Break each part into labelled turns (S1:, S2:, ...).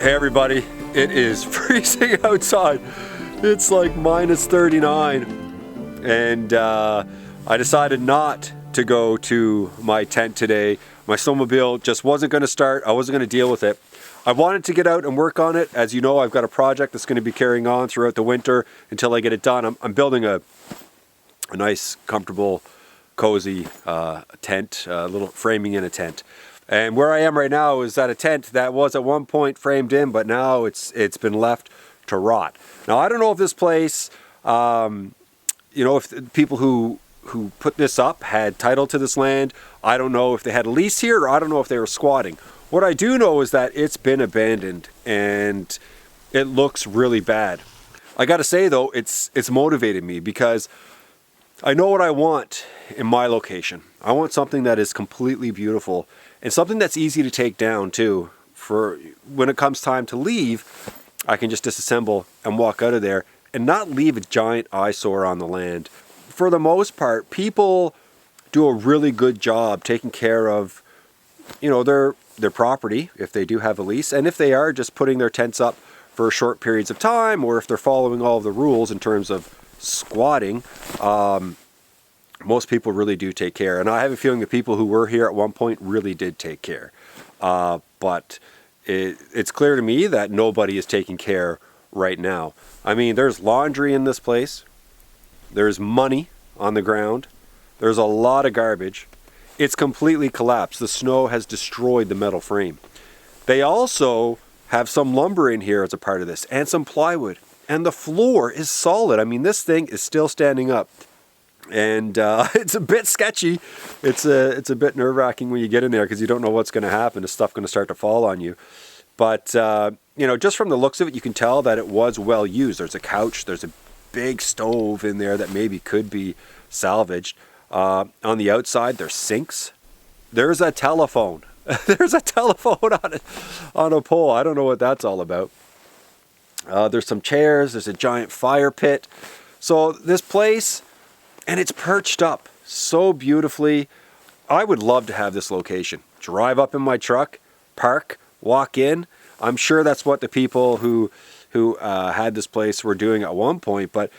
S1: Hey everybody, it is freezing outside. It's like minus 39 and I decided not to go to my tent today. My snowmobile just wasn't going to start. I wasn't going to deal with it. I wanted to get out and work on it. As you know, I've got a project that's going to be carrying on throughout the winter until I get it done. I'm building a nice, comfortable, cozy tent, a little framing in a tent. And where I am right now is at a tent that was at one point framed in, but now it's been left to rot. Now I don't know if this place, if the people who put this up had title to this land. I don't know if they had a lease here, or I don't know if they were squatting. What I do know is that it's been abandoned and it looks really bad. I gotta say though, it's motivated me because I know what I want in my location. I want something that is completely beautiful and something that's easy to take down too. For when it comes time to leave, I can just disassemble and walk out of there and not leave a giant eyesore on the land. For the most part, people do a really good job taking care of, their property if they do have a lease, and if they are just putting their tents up for short periods of time, or if they're following all of the rules in terms of squatting, most people really do take care. And I have a feeling the people who were here at one point really did take care. But it's clear to me that nobody is taking care right now. I mean, there's laundry in this place. There's money on the ground. There's a lot of garbage. It's completely collapsed. The snow has destroyed the metal frame. They also have some lumber in here as a part of this, and some plywood. And the floor is solid. I mean, this thing is still standing up. And it's a bit sketchy. It's a bit nerve-wracking when you get in there because you don't know what's going to happen. Is stuff going to start to fall on you? But, you know, just from the looks of it, you can tell that it was well used. There's a couch. There's a big stove in there that maybe could be salvaged. On the outside, there's sinks. There's a telephone. There's a telephone on a pole. I don't know what that's all about. There's some chairs. There's a giant fire pit. So this place, and it's perched up so beautifully. I would love to have this location. Drive up in my truck, park, walk in. I'm sure that's what the people who had this place were doing at one point, but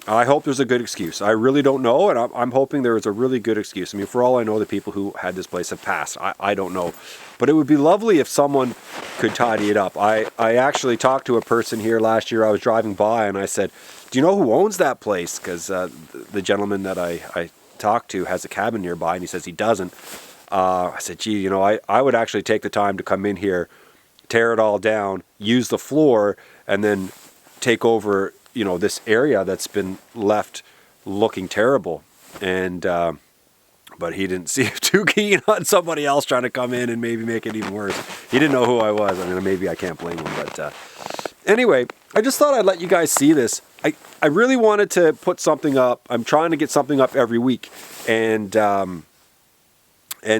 S1: I hope there's a good excuse. I really don't know, and I'm hoping there is a really good excuse. I mean, for all I know, the people who had this place have passed. I don't know. But it would be lovely if someone could tidy it up. I actually talked to a person here last year. I was driving by, and I said, do you know who owns that place? Because the gentleman that I talked to has a cabin nearby, and he says he doesn't. I said, gee, you know, I would actually take the time to come in here, tear it all down, use the floor, and then take over, you know, this area that's been left looking terrible. And but he didn't seem too keen on somebody else trying to come in and maybe make it even worse. He didn't know who I was. I mean, maybe I can't blame him. But anyway, I just thought I'd let you guys see this. I really wanted to put something up. I'm trying to get something up every week, and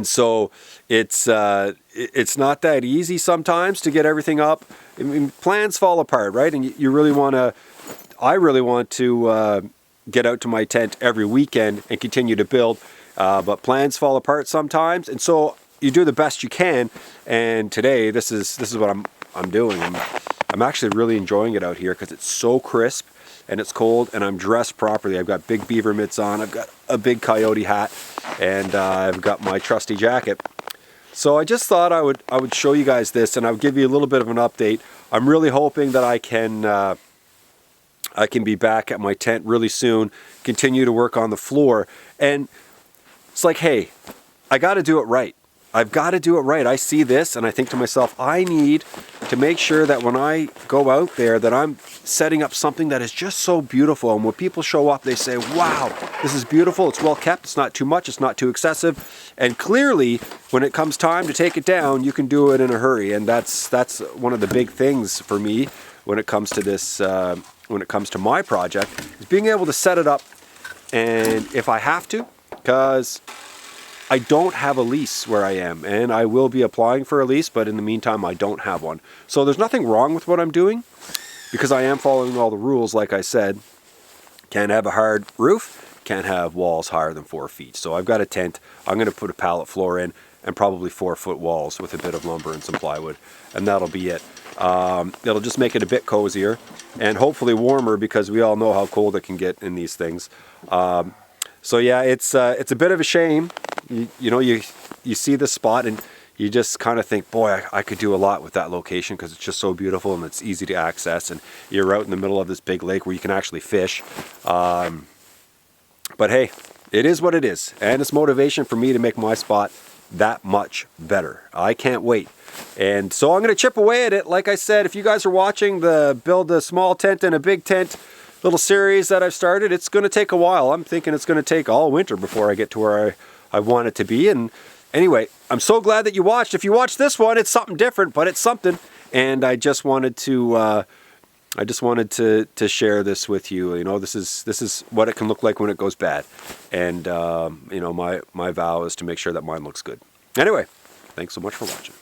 S1: so it's not that easy sometimes to get everything up. I mean, plans fall apart, right? And you really want to. I really want to get out to my tent every weekend and continue to build, but plans fall apart sometimes, and so you do the best you can. And today, this is what I'm doing. I'm actually really enjoying it out here because it's so crisp and it's cold, and I'm dressed properly. I've got big beaver mitts on. I've got a big coyote hat, and I've got my trusty jacket. So I just thought I would show you guys this, and I would give you a little bit of an update. I'm really hoping that I can be back at my tent really soon, continue to work on the floor. And it's like, hey, I got to do it right. I've got to do it right. I see this and I think to myself, I need to make sure that when I go out there that I'm setting up something that is just so beautiful. And when people show up, they say, wow, this is beautiful. It's well kept. It's not too much. It's not too excessive. And clearly, when it comes time to take it down, you can do it in a hurry. And that's one of the big things for me when it comes to this, when it comes to my project, is being able to set it up. And if I have to, because I don't have a lease where I am, and I will be applying for a lease, but in the meantime, I don't have one. So there's nothing wrong with what I'm doing, because I am following all the rules, like I said. Can't have a hard roof, can't have walls higher than 4 feet. So I've got a tent. I'm going to put a pallet floor in, and probably 4-foot walls with a bit of lumber and some plywood, and that'll be it. It'll just make it a bit cozier, and hopefully warmer, because we all know how cold it can get in these things. So yeah, it's a bit of a shame. You know, you see this spot and you just kind of think, boy, I could do a lot with that location because it's just so beautiful and it's easy to access, and you're out in the middle of this big lake where you can actually fish. But hey, it is what it is, and it's motivation for me to make my spot that much better. I can't wait. And so I'm going to chip away at it. Like I said, if you guys are watching the Build a Small Tent and a Big Tent little series that I've started, it's going to take a while. I'm thinking it's going to take all winter before I get to where I want it to be. And anyway, I'm so glad that you watched. If you watched this one, it's something different, but it's something. And I just wanted to share this with you. You know, this is what it can look like when it goes bad. And you know, my vow is to make sure that mine looks good. Anyway, thanks so much for watching.